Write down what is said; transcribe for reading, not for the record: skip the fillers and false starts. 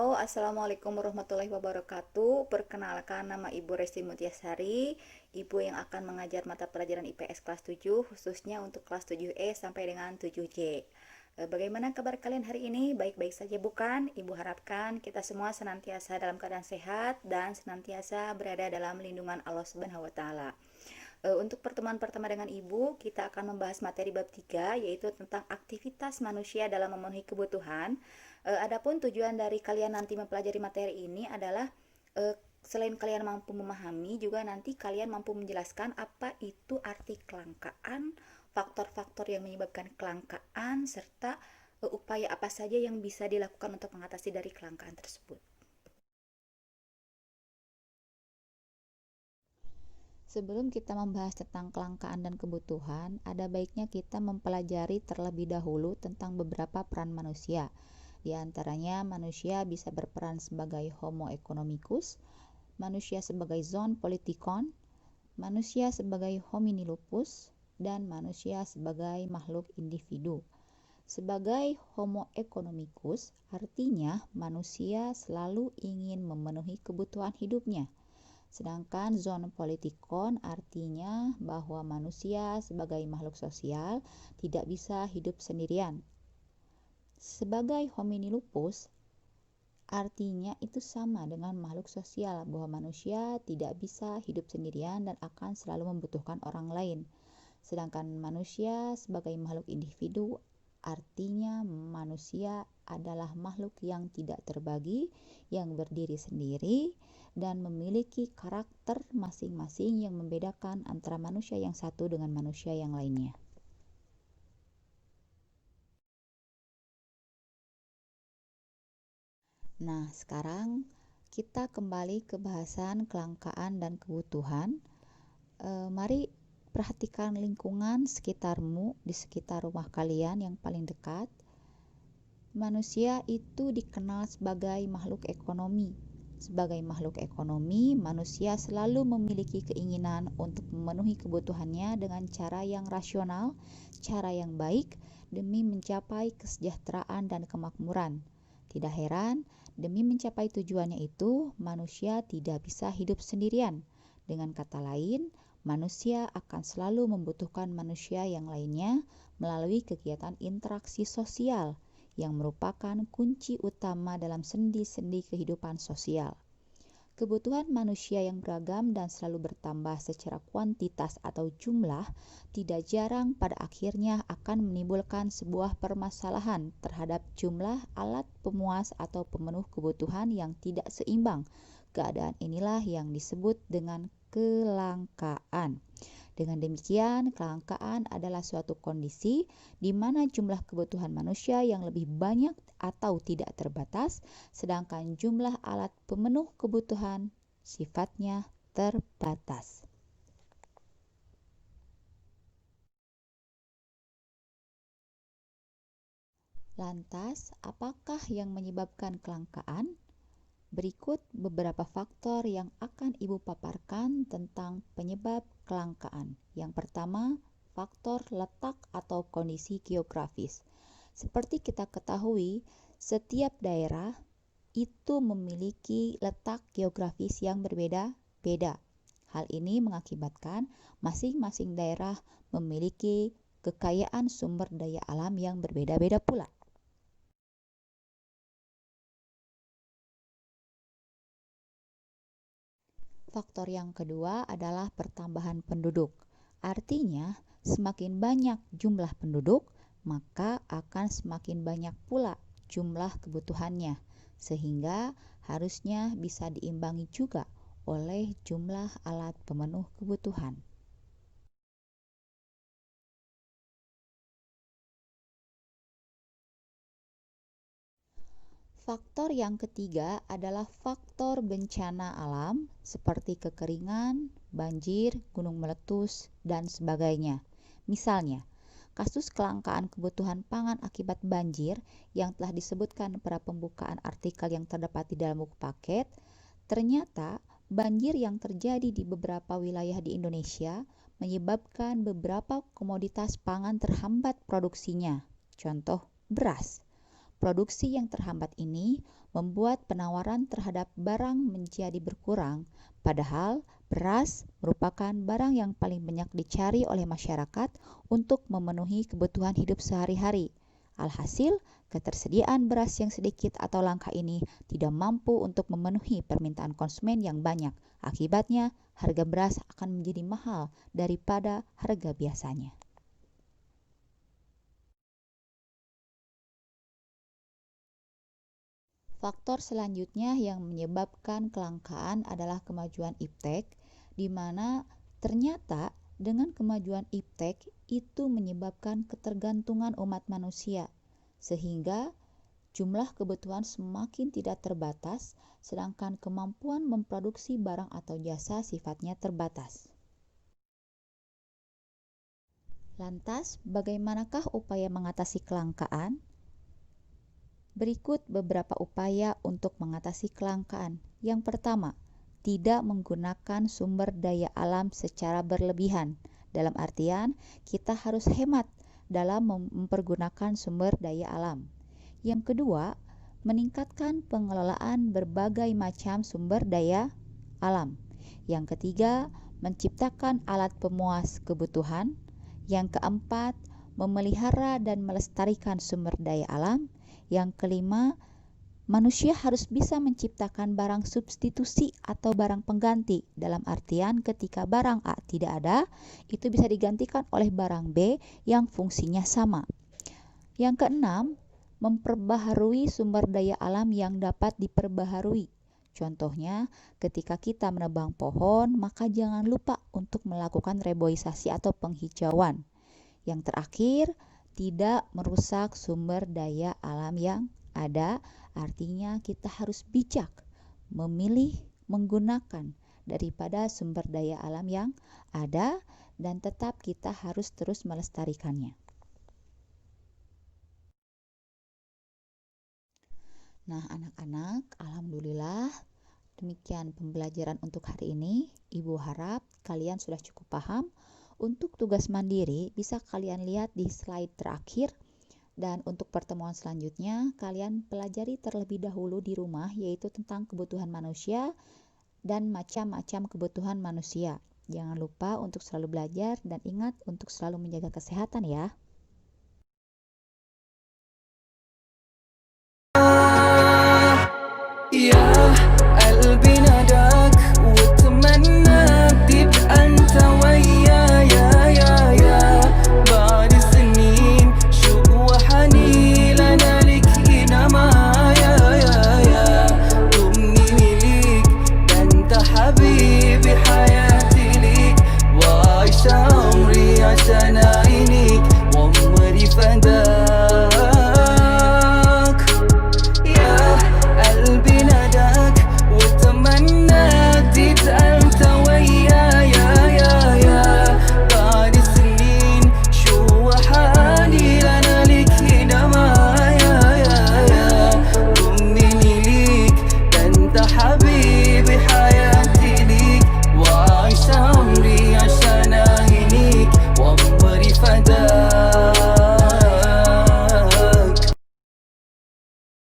Halo, Assalamualaikum warahmatullahi wabarakatuh. Perkenalkan, nama Ibu Resti Mutiasari, Ibu yang akan mengajar mata pelajaran IPS kelas 7, khususnya untuk kelas 7E sampai dengan 7J. Bagaimana kabar kalian hari ini? Baik-baik saja bukan? Ibu harapkan kita semua senantiasa dalam keadaan sehat dan senantiasa berada dalam lindungan Allah Subhanahu wa taala. Untuk pertemuan pertama dengan Ibu, kita akan membahas materi bab 3, yaitu tentang aktivitas manusia dalam memenuhi kebutuhan. Adapun tujuan dari kalian nanti mempelajari materi ini adalah selain kalian mampu memahami, juga nanti kalian mampu menjelaskan apa itu arti kelangkaan, faktor-faktor yang menyebabkan kelangkaan, serta upaya apa saja yang bisa dilakukan untuk mengatasi dari kelangkaan tersebut. Sebelum kita membahas tentang kelangkaan dan kebutuhan, ada baiknya kita mempelajari terlebih dahulu tentang beberapa peran manusia. Di antaranya, manusia bisa berperan sebagai Homo economicus, manusia sebagai zoon politikon, manusia sebagai homini lupus, dan manusia sebagai makhluk individu. Sebagai Homo economicus, artinya manusia selalu ingin memenuhi kebutuhan hidupnya. Sedangkan zoon politikon artinya bahwa manusia sebagai makhluk sosial tidak bisa hidup sendirian. Sebagai homini lupus, artinya itu sama dengan makhluk sosial, bahwa manusia tidak bisa hidup sendirian dan akan selalu membutuhkan orang lain. Sedangkan manusia sebagai makhluk individu, artinya manusia adalah makhluk yang tidak terbagi, yang berdiri sendiri, dan memiliki karakter masing-masing yang membedakan antara manusia yang satu dengan manusia yang lainnya. Nah, sekarang kita kembali ke bahasan kelangkaan dan kebutuhan. Mari perhatikan lingkungan sekitarmu, di sekitar rumah kalian yang paling dekat. Manusia itu dikenal sebagai makhluk ekonomi. Sebagai makhluk ekonomi, manusia selalu memiliki keinginan untuk memenuhi kebutuhannya dengan cara yang rasional, cara yang baik, demi mencapai kesejahteraan dan kemakmuran. Tidak heran, demi mencapai tujuannya itu, manusia tidak bisa hidup sendirian. Dengan kata lain, manusia akan selalu membutuhkan manusia yang lainnya melalui kegiatan interaksi sosial, yang merupakan kunci utama dalam sendi-sendi kehidupan sosial. Kebutuhan manusia yang beragam dan selalu bertambah secara kuantitas atau jumlah tidak jarang pada akhirnya akan menimbulkan sebuah permasalahan terhadap jumlah alat pemuas atau pemenuh kebutuhan yang tidak seimbang. Keadaan inilah yang disebut dengan kelangkaan. Dengan demikian, kelangkaan adalah suatu kondisi di mana jumlah kebutuhan manusia yang lebih banyak atau tidak terbatas, sedangkan jumlah alat pemenuh kebutuhan sifatnya terbatas. Lantas, apakah yang menyebabkan kelangkaan? Berikut beberapa faktor yang akan Ibu paparkan tentang penyebab kelangkaan. Yang pertama, faktor letak atau kondisi geografis. Seperti kita ketahui, setiap daerah itu memiliki letak geografis yang berbeda-beda. Hal ini mengakibatkan masing-masing daerah memiliki kekayaan sumber daya alam yang berbeda-beda pula. Faktor yang kedua adalah pertambahan penduduk. Artinya, semakin banyak jumlah penduduk, maka akan semakin banyak pula jumlah kebutuhannya, sehingga harusnya bisa diimbangi juga oleh jumlah alat pemenuh kebutuhan. Faktor yang ketiga adalah faktor bencana alam seperti kekeringan, banjir, gunung meletus, dan sebagainya. Misalnya, kasus kelangkaan kebutuhan pangan akibat banjir yang telah disebutkan pada pembukaan artikel yang terdapat di dalam buku paket, ternyata banjir yang terjadi di beberapa wilayah di Indonesia menyebabkan beberapa komoditas pangan terhambat produksinya. Contoh, beras. Produksi yang terhambat ini membuat penawaran terhadap barang menjadi berkurang, padahal beras merupakan barang yang paling banyak dicari oleh masyarakat untuk memenuhi kebutuhan hidup sehari-hari. Alhasil, ketersediaan beras yang sedikit atau langka ini tidak mampu untuk memenuhi permintaan konsumen yang banyak. Akibatnya, harga beras akan menjadi mahal daripada harga biasanya. Faktor selanjutnya yang menyebabkan kelangkaan adalah kemajuan iptek, di mana ternyata dengan kemajuan iptek itu menyebabkan ketergantungan umat manusia, sehingga jumlah kebutuhan semakin tidak terbatas, sedangkan kemampuan memproduksi barang atau jasa sifatnya terbatas. Lantas, bagaimanakah upaya mengatasi kelangkaan? Berikut beberapa upaya untuk mengatasi kelangkaan. Yang pertama, tidak menggunakan sumber daya alam secara berlebihan. Dalam artian, kita harus hemat dalam mempergunakan sumber daya alam. Yang kedua, meningkatkan pengelolaan berbagai macam sumber daya alam. Yang ketiga, menciptakan alat pemuas kebutuhan. Yang keempat, memelihara dan melestarikan sumber daya alam. Yang kelima, manusia harus bisa menciptakan barang substitusi atau barang pengganti. Dalam artian ketika barang A tidak ada, itu bisa digantikan oleh barang B yang fungsinya sama. Yang keenam, memperbaharui sumber daya alam yang dapat diperbaharui. Contohnya, ketika kita menebang pohon, maka jangan lupa untuk melakukan reboisasi atau penghijauan. Yang terakhir, tidak merusak sumber daya alam yang ada, artinya kita harus bijak memilih menggunakan daripada sumber daya alam yang ada dan tetap kita harus terus melestarikannya. Nah, anak-anak, alhamdulillah demikian pembelajaran untuk hari ini. Ibu harap kalian sudah cukup paham. Untuk tugas mandiri bisa kalian lihat di slide terakhir, dan untuk pertemuan selanjutnya kalian pelajari terlebih dahulu di rumah, yaitu tentang kebutuhan manusia dan macam-macam kebutuhan manusia. Jangan lupa untuk selalu belajar dan ingat untuk selalu menjaga kesehatan ya.